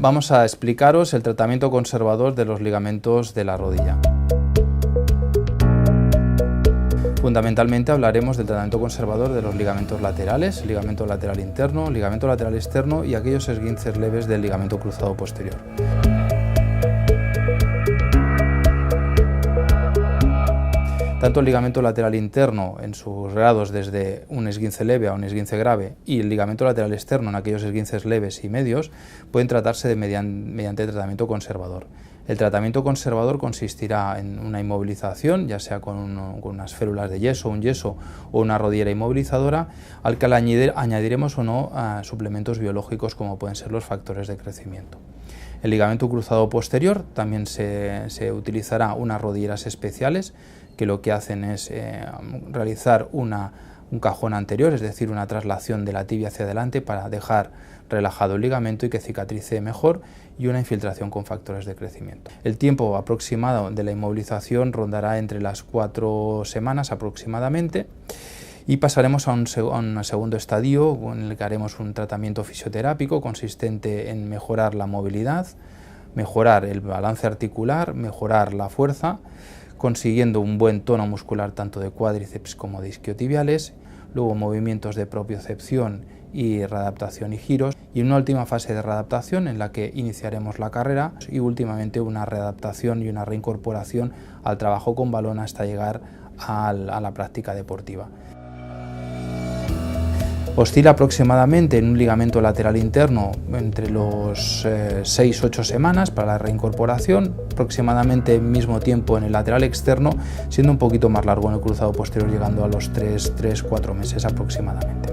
Vamos a explicaros el tratamiento conservador de los ligamentos de la rodilla. Fundamentalmente hablaremos del tratamiento conservador de los ligamentos laterales, ligamento lateral interno, ligamento lateral externo y aquellos esguinces leves del ligamento cruzado posterior. Tanto el ligamento lateral interno en sus grados desde un esguince leve a un esguince grave y el ligamento lateral externo en aquellos esguinces leves y medios pueden tratarse mediante tratamiento conservador. El tratamiento conservador consistirá en una inmovilización, ya sea con unas férulas de yeso, un yeso o una rodillera inmovilizadora, al que añadiremos o no suplementos biológicos como pueden ser los factores de crecimiento. El ligamento cruzado posterior también se utilizará unas rodilleras especiales que lo que hacen es realizar un cajón anterior, es decir, una traslación de la tibia hacia adelante para dejar relajado el ligamento y que cicatrice mejor, y una infiltración con factores de crecimiento. El tiempo aproximado de la inmovilización rondará entre las 4 semanas aproximadamente, y pasaremos a un segundo estadio en el que haremos un tratamiento fisioterápico consistente en mejorar la movilidad, mejorar el balance articular, mejorar la fuerza, consiguiendo un buen tono muscular tanto de cuádriceps como de isquiotibiales, luego movimientos de propiocepción y readaptación y giros, y una última fase de readaptación en la que iniciaremos la carrera y últimamente una readaptación y una reincorporación al trabajo con balón hasta llegar a la práctica deportiva. Oscila aproximadamente en un ligamento lateral interno entre los 6-8 semanas para la reincorporación, aproximadamente el mismo tiempo en el lateral externo, siendo un poquito más largo en el cruzado posterior, llegando a los 3-4 meses aproximadamente.